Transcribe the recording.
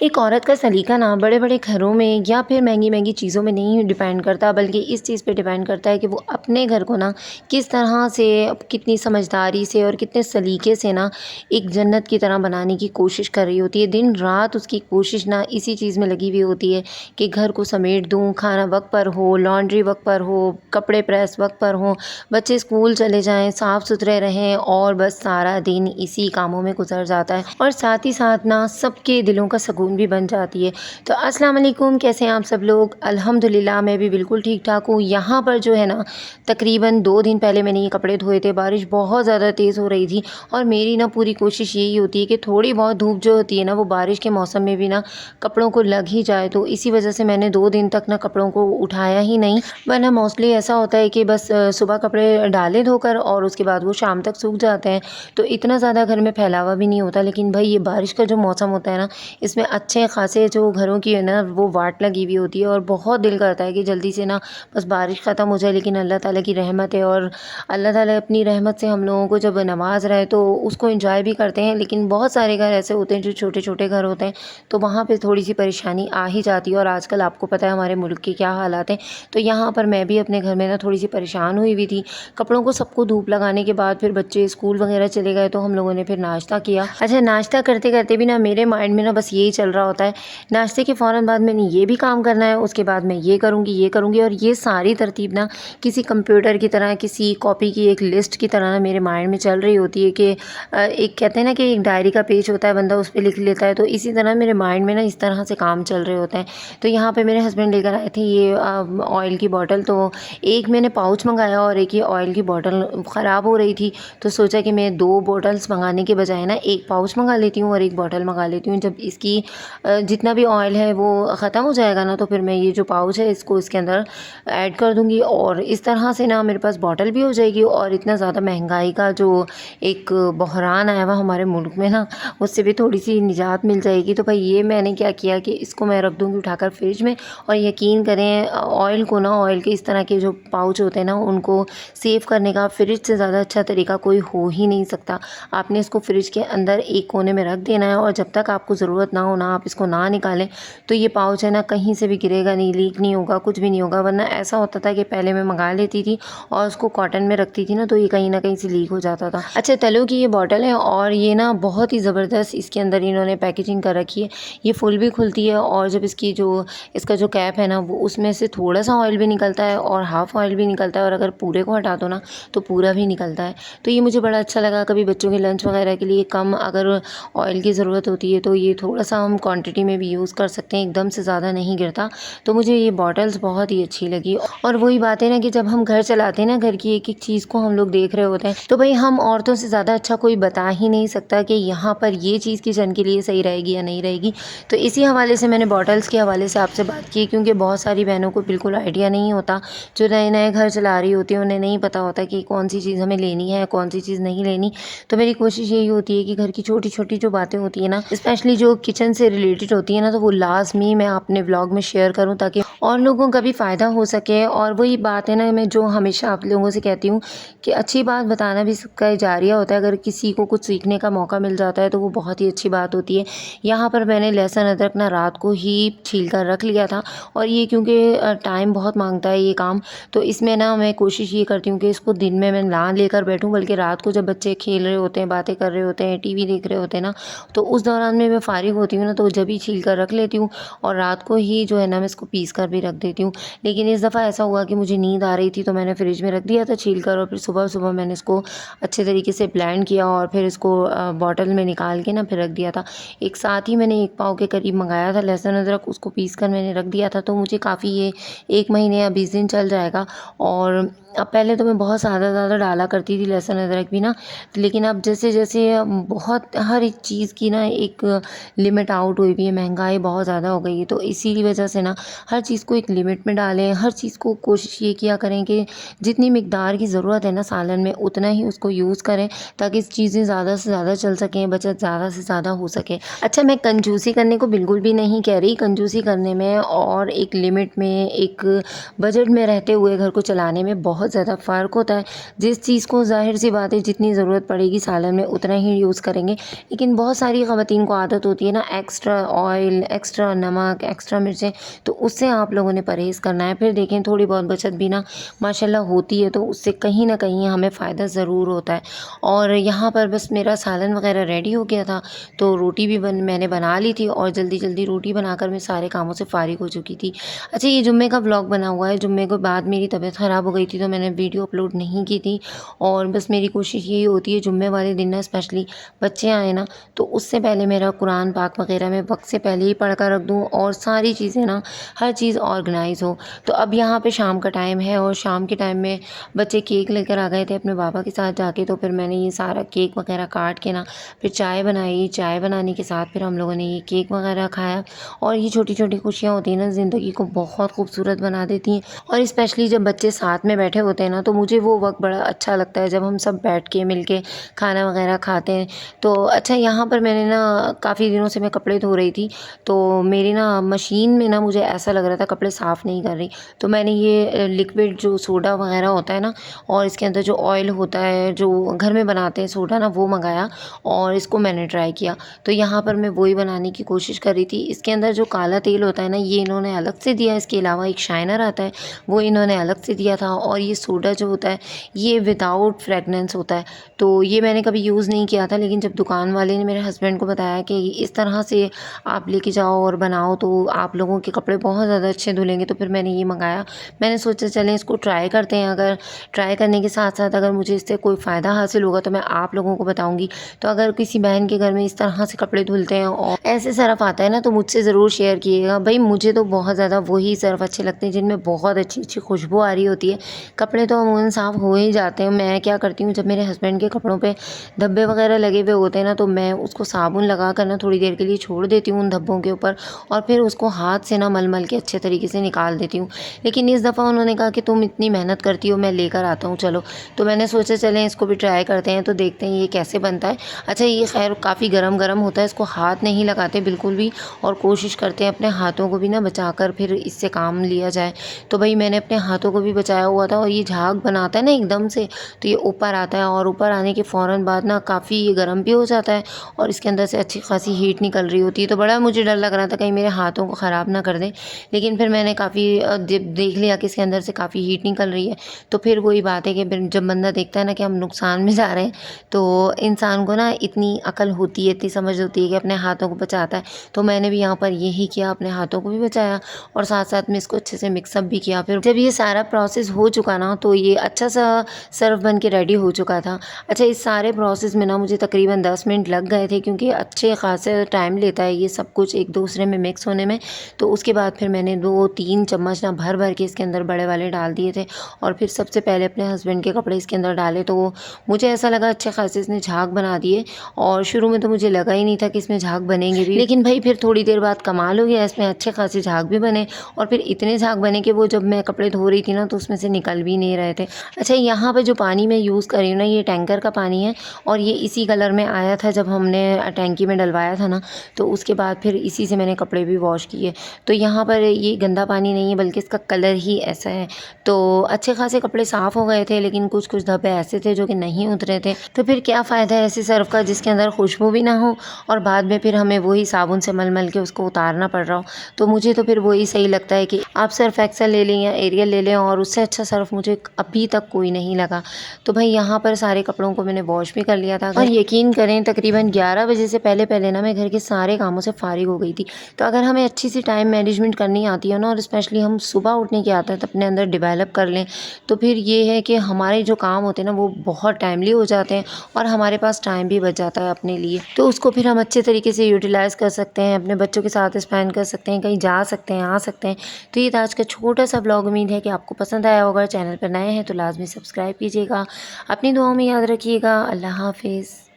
एक औरत का सलीका ना बड़े-बड़े घरों में या फिर महँगी-महँगी चीज़ों में नहीं डिपेंड करता, बल्कि इस चीज़ पे डिपेंड करता है कि वो अपने घर को ना किस तरह से, कितनी समझदारी से और कितने सलीके से ना एक जन्नत की तरह बनाने की कोशिश कर रही होती है। दिन-रात उसकी कोशिश ना इसी चीज़ में लगी हुई होती है कि घर को समेट दूँ, खाना वक़्त पर हो, लॉन्ड्री वक़्त पर हो, कपड़े प्रेस वक़्त पर हों, बच्चे स्कूल चले जाएँ, साफ़-सुथरे रहें और बस सारा दिन इसी कामों में गुज़र जाता है और साथ ही साथ ना सबके दिलों का सुकून भी बन जाती है। तो अस्सलाम वालेकुम, कैसे हैं आप सब लोग? अल्हम्दुलिल्लाह मैं भी बिल्कुल ठीक-ठाक हूँ। यहाँ पर जो है ना तकरीबन 2 दिन पहले मैंने ये कपड़े धोए थे, बारिश बहुत ज़्यादा तेज़ हो रही थी और मेरी ना पूरी कोशिश यही होती है कि थोड़ी बहुत धूप जो होती है ना वो बारिश के मौसम में भी ना कपड़ों को लग ही जाए। तो इसी वज़ह से मैंने 2 दिन तक ना कपड़ों को उठाया ही नहीं, वरना मोस्टली ऐसा होता है कि बस सुबह कपड़े डाले धोकर और उसके बाद वो शाम तक सूख जाते हैं। तो इतना ज़्यादा घर में फैलावा भी नहीं होता। लेकिन भाई ये बारिश का जो मौसम होता है ना, इसमें अच्छे ख़ासे जो घरों की है ना वो वाट लगी हुई होती है और बहुत दिल करता है कि जल्दी से ना बस बारिश ख़त्म हो जाए। लेकिन अल्लाह ताला की रहमत है और अल्लाह ताला अपनी रहमत से हम लोगों को जब नवाज़ रहा है तो उसको एंजॉय भी करते हैं। लेकिन बहुत सारे घर ऐसे होते हैं जो छोटे-छोटे घर होते हैं, तो वहाँ पे थोड़ी-सी परेशानी आ ही जाती है और आजकल आपको पता है हमारे मुल्क के क्या हालात हैं। तो यहाँ पर मैं भी अपने घर में ना थोड़ी-सी परेशान हुई हुई थी। कपड़ों को सबको धूप लगाने के बाद फिर बच्चे स्कूल वगैरह चले गए तो हम लोगों ने फिर नाश्ता किया। अच्छा, नाश्ता करते-करते भी ना मेरे माइंड में ना बस यही चल रहा होता है, नाश्ते के फ़ौरन बाद मैंने ये भी काम करना है, उसके बाद मैं ये करूँगी और ये सारी तरतीब ना किसी कंप्यूटर की तरह, किसी कॉपी की एक लिस्ट की तरह ना मेरे माइंड में चल रही होती है कि एक कहते हैं ना कि एक डायरी का पेज होता है, बंदा उस पे लिख लेता है, तो इसी तरह मेरे माइंड में ना इस तरह से काम चल रहे होते हैं। तो यहाँ पे मेरे हस्बैंड लेकर आए थे ये ऑयल की बॉटल, तो एक मैंने पाउच मँगाया और एक ये ऑयल की बॉटल ख़राब हो रही थी, तो सोचा कि मैं 2 बॉटल्स मँगाने के बजाय ना 1 पाउच मँगा लेती हूँ और 1 बॉटल मँगा लेती हूँ। जब इसकी जितना भी ऑयल है वो ख़त्म हो जाएगा ना, तो फिर मैं ये जो पाउच है इसको इसके अंदर ऐड कर दूँगी और इस तरह से ना मेरे पास बॉटल भी हो जाएगी और इतना ज़्यादा महँगाई का जो एक बहरान आया हुआ हमारे मुल्क में ना, उससे भी थोड़ी-सी निजात मिल जाएगी। तो भाई ये मैंने क्या किया कि इसको मैं रख दूँगी उठाकर फ्रिज में और यकीन करें ऑयल को ना, ऑयल के इस तरह के जो पाउच होते हैं ना उनको सेव करने का फ्रिज से ज़्यादा अच्छा तरीका कोई हो ही नहीं सकता। आपने इसको फ्रिज के अंदर एक कोने में रख देना है और जब तक आपको ज़रूरत ना हो ना आप इसको ना निकालें, तो ये पाउच है ना कहीं से भी गिरेगा नहीं, लीक नहीं होगा, कुछ भी नहीं होगा। वरना ऐसा होता था कि पहले मैं मँगा लेती थी और उसको कॉटन में रखती थी ना, तो ये कहीं न कहीं से लीक हो जाता था। अच्छा, तलो की ये बॉटल है और ये ना बहुत ही ज़बरदस्त इसके अंदर इन्होंने पैकेजिंग कर रखी है। ये फुल भी खुलती है और जब इसका जो कैप है ना वो उसमें से थोड़ा-सा ऑयल भी निकलता है और हाफ़ ऑयल भी निकलता है और अगर पूरे को हटा दो ना तो पूरा भी निकलता है। तो ये मुझे बड़ा अच्छा लगा। कभी बच्चों के लंच वगैरह के लिए कम अगर ऑयल की ज़रूरत होती है तो ये थोड़ा-सा हम क्वांटिटी में भी यूज़ कर सकते हैं, एकदम से ज़्यादा नहीं गिरता। तो मुझे ये बॉटल्स बहुत ही अच्छी लगी और वही बात है ना कि जब हम घर चलाते हैं ना, घर की एक-एक चीज़ को हम लोग देख रहे होते हैं, तो भई हम औरतों से ज़्यादा अच्छा कोई बता ही नहीं सकता कि यहाँ पर ये चीज़ किचन के लिए सही रहेगी या नहीं रहेगी। तो इसी हवाले से मैंने बॉटल्स के हवाले से आपसे बात की, क्योंकि बहुत सारी बहनों को बिल्कुल आइडिया नहीं होता, जो नए-नए घर चला रही होती हैं, उन्हें नहीं पता होता कि कौन-सी चीज़ हमें लेनी है, कौन-सी चीज़ नहीं लेनी। तो मेरी कोशिश यही होती है कि घर की छोटी-छोटी जो बातें होती हैं ना, स्पेशली जो किचन से रिलेटेड होती है ना, तो वो लाज़मी मैं अपने व्लॉग में शेयर करूँ ताकि और लोगों का भी फ़ायदा हो सके। और वही बात है ना, मैं जो हमेशा आप लोगों से कहती हूँ कि अच्छी बात बताना भी सबका जारिया होता है। अगर किसी को कुछ सीखने का मौका मिल जाता है तो वो बहुत ही अच्छी बात होती है। यहाँ पर मैंने लहसुन अदरक ना रात को ही छील कर रख लिया था और ये क्योंकि टाइम बहुत मांगता है ये काम, तो इसमें ना मैं कोशिश ये करती हूँ कि इसको दिन में मैं ना लेकर बैठूँ, बल्कि रात को जब बच्चे खेल रहे होते हैं, बातें कर रहे होते हैं, टीवी देख रहे होते हैं ना, तो उस दौरान में मैं फ़ारिग होती हूँ ना, तो जब ही छील कर रख लेती हूँ और रात को ही जो है ना मैं इसको पीस कर भी रख देती हूँ। लेकिन इस दफ़ा ऐसा हुआ कि मुझे नींद आ रही थी तो मैंने फ्रिज में रख दिया था छील कर और फिर सुबह-सुबह मैंने इसको अच्छे तरीके से ब्लेंड किया और फिर इसको बॉटल में निकाल के ना फिर रख दिया था। एक साथ ही मैंने 1 पाव के करीब मँगाया था लहसुन अदरक, उसको पीस कर मैंने रख दिया था, तो मुझे काफ़ी ये 1 महीने या 20 दिन चल जाएगा। और अब पहले तो मैं बहुत ज़्यादा डाला करती थी लहसुन अदरक भी ना, लेकिन अब जैसे-जैसे बहुत हर एक चीज़ की ना एक लिमिट आउट हुई हुई है, महँगाई बहुत ज़्यादा हो गई है, तो इसी वजह से ना हर चीज़ को एक लिमिट में डालें, हर चीज़ को कोशिश ये किया करें कि जितनी मिकदार की ज़रूरत है ना सालन में उतना ही उसको यूज़ करें, ताकि चीज़ें ज़्यादा से ज़्यादा चल सकें, बचत ज़्यादा से ज़्यादा हो सके। अच्छा, मैं कंजूसी करने को बिल्कुल भी नहीं कह रही, कंजूसी करने में और एक लिमिट में, एक बजट में रहते हुए घर को चलाने में बहुत ज़्यादा फ़र्क होता है। जिस चीज़ को ज़ाहिर-सी बात है जितनी ज़रूरत पड़ेगी सालन में उतना ही यूज़ करेंगे, लेकिन बहुत सारी ख़वातीन को आदत होती है ना एक्स्ट्रा ऑयल, एक्स्ट्रा नमक, एक्स्ट्रा मिर्चें, तो उससे आप लोगों ने परहेज़ करना है। फिर देखें थोड़ी बहुत बचत भी ना माशाल्लाह होती है, तो उससे कहीं न कहीं हमें फ़ायदा ज़रूर होता है। और यहाँ पर बस मेरा सालन वग़ैरह रेडी हो गया था, तो रोटी भी मैंने बना ली थी और जल्दी-जल्दी रोटी बनाकर मैं सारे कामों से फ़ारिग हो चुकी थी। अच्छा, ये जुम्मे का व्लॉग बना हुआ है, जुम्मे के बाद मेरी तबीयत ख़राब हो गई थी, तो मैंने वीडियो अपलोड नहीं की थी। और बस मेरी कोशिश यही होती है जुम्मे वाले दिन ना स्पेशली बच्चे आए ना, तो उससे पहले मेरा कुरान पाक वग़ैरह मैं वक़्त से पहले ही पढ़ कर रख दूँ और सारी चीज़ें ना हर चीज़ ऑर्गनाइज़ हो। तो अब यहाँ पे शाम का टाइम है और शाम के टाइम में बच्चे केक लेकर आ गए थे अपने पापा के साथ जाके, तो फिर मैंने ये सारा केक वग़ैरह काट के ना फिर चाय बनाई। चाय बनाने के साथ फिर हम लोगों ने ये केक वग़ैरह खाया। और ये छोटी-छोटी खुशियाँ होती हैं ना ज़िंदगी को बहुत खूबसूरत बना देती हैं। और स्पेशली जब बच्चे साथ में बैठे होते हैं ना, तो मुझे वो वक़्त बड़ा अच्छा लगता है जब हम सब बैठ के मिल के खाना वग़ैरह खाते हैं। तो अच्छा, यहाँ पर मैंने ना काफ़ी दिनों से मैं कपड़े धो रही थी, तो मेरी ना मशीन में ना मुझे ऐसा लग रहा था कपड़े साफ़ नहीं कर रही, तो मैंने ये लिक्विड जो सोडा वग़ैरह होता है ना और इसके अंदर जो ऑयल होता है जो घर में बनाते हैं सोडा ना, वो मंगाया और इसको मैंने ट्राई किया। तो यहाँ पर मैं वही बनाने की कोशिश कर रही थी। इसके अंदर जो काला तेल होता है ना, ये इन्होंने अलग से दिया, इसके अलावा एक शाइनर आता है वो इन्होंने अलग से दिया था। और ये सोडा जो होता है ये विदाउट फ्रेगनेंस होता है, तो ये मैंने कभी यूज़ नहीं किया था, लेकिन जब दुकान वाले ने मेरे हस्बैंड को बताया कि इस तरह से आप लेके जाओ और बनाओ तो आप लोगों के कपड़े बहुत ज़्यादा अच्छे धुलेंगे, तो फिर मैंने ये मंगाया। मैंने सोचा चलें इसको ट्राई करते हैं, अगर ट्राई करने के साथ साथ अगर मुझे इससे कोई फ़ायदा हासिल होगा तो मैं आप लोगों को बताऊँगी। तो अगर किसी बहन के घर में इस तरह से कपड़े धुलते हैं और ऐसे सर्फ़ आता है ना, तो मुझसे ज़रूर शेयर कीजिएगा। भई मुझे तो बहुत ज़्यादा वही सर्फ़ अच्छे लगते हैं जिनमें बहुत अच्छी-अच्छी खुशबू आ रही होती है। कपड़े तो अमूमन साफ़ हो ही जाते हैं। मैं क्या करती हूँ, जब मेरे हस्बैंड के कपड़ों पे धब्बे वग़ैरह लगे हुए होते हैं ना, तो मैं उसको साबुन लगा कर ना थोड़ी देर के लिए छोड़ देती हूँ उन धब्बों के ऊपर और फिर उसको हाथ से ना मल-मल के अच्छे तरीके से निकाल देती हूँ। लेकिन इस दफ़ा उन्होंने कहा कि तुम इतनी मेहनत करती हो, मैं लेकर आता हूँ चलो। तो मैंने सोचा चलें इसको भी ट्राई करते हैं, तो देखते हैं ये कैसे बनता है। अच्छा, ये ख़ैर काफ़ी गरम-गरम होता है, इसको हाथ नहीं लगाते बिल्कुल भी और कोशिश करते हैं अपने हाथों को भी ना बचाकर फिर इससे काम लिया जाए। तो भई मैंने अपने हाथों को भी बचाया हुआ था और ये झाग बनाता है ना एकदम से, तो ये ऊपर आता है और ऊपर आने के फ़ौरन बाद ना काफ़ी ये गर्म भी हो जाता है और इसके अंदर से अच्छी खासी हीट निकल रही होती है। तो बड़ा मुझे डर लग रहा था कहीं मेरे हाथों को ख़राब ना कर दें, लेकिन फिर मैंने काफ़ी देख लिया कि इसके अंदर से काफ़ी हीट निकल रही है। तो फिर वही बात है कि फिर जब बंदा देखता है ना कि हम नुकसान में जा रहे हैं, तो इंसान को ना इतनी अकल होती है, इतनी समझ होती है कि अपने हाथों को बचाता है। तो मैंने भी यहाँ पर यही किया, अपने हाथों को भी बचाया और साथ-साथ में इसको अच्छे से मिक्सअप भी किया। फिर जब ये सारा प्रोसेस हो चुका ना, तो ये अच्छा-सा सर्व बन के रेडी हो चुका था। अच्छा, इस सारे प्रोसेस में ना मुझे तकरीबन 10 मिनट लग गए थे, क्योंकि अच्छे खासे टाइम लेता है ये सब कुछ एक दूसरे में मिक्स होने में। तो उसके बाद फिर मैंने 2-3 चम्मच ना भर-भर के इसके अंदर बड़े वाले डाल दिए थे और फिर सबसे पहले अपने हस्बैंड के कपड़े इसके अंदर डाले, तो मुझे ऐसा लगा अच्छे खासे इसने झाग बना दिए। और शुरू में तो मुझे लगा ही नहीं था कि इसमें झाग बनेंगे भी, लेकिन भाई फिर थोड़ी देर बाद कमाल हो गया, इसमें अच्छे खासे झाग भी बने और फिर इतने झाग बने कि वो जब मैं कपड़े धो रही थी ना, तो उसमें से निकल भी नहीं रहे थे। अच्छा, यहाँ पे जो पानी मैं यूज़ कर रही हूँ ना, ये टैंकर का पानी है और ये इसी कलर में आया था जब हमने टैंकी में डलवाया था ना, तो उसके बाद फिर इसी से मैंने कपड़े भी वॉश किए। तो यहाँ पर ये गंदा पानी नहीं है, बल्कि इसका कलर ही ऐसा है। तो अच्छे खासे कपड़े साफ़ हो गए थे, लेकिन कुछ-कुछ धब्बे ऐसे थे जो कि नहीं उतरे थे। तो फिर क्या फ़ायदा है ऐसे सर्फ़ का जिसके अंदर खुशबू भी ना हो और बाद में फिर हमें वही साबुन से मल-मल के उसको उतारना पड़ रहा हो। तो मुझे तो फिर वही सही लगता है कि आप सर्फ़ एक्सेल ले लें या एरियल ले लें, और उससे अच्छा सर्फ़ मुझे अभी तक कोई नहीं लगा। तो भाई यहाँ पर सारे कपड़ों को मैंने वॉश भी कर लिया था और यकीन करें तकरीबन 11 बजे से पहले-पहले ना मैं घर के सारे कामों से फ़ारिग हो गई थी। तो अगर हमें अच्छी सी टाइम मैनेजमेंट करनी आती है ना, और स्पेशली हम सुबह उठने की आदत अपने अंदर डेवलप कर लें, तो फिर ये है कि हमारे जो काम होते हैं ना वो बहुत टाइमली हो जाते हैं और हमारे पास टाइम भी बच जाता है अपने लिए। तो उसको फिर हम अच्छे तरीके से यूटिलाइज़ कर सकते हैं, अपने बच्चों के साथ स्पेंड कर सकते हैं, कहीं जा सकते हैं, आ सकते हैं। तो ये था आज का छोटा सा व्लॉग। उम्मीद है कि आपको पसंद आया होगा। चैनल पर नए हैं तो लाज़मी सब्सक्राइब कीजिएगा। अपनी दुआओं में याद रखिएगा। अल्लाह हाफ़िज़।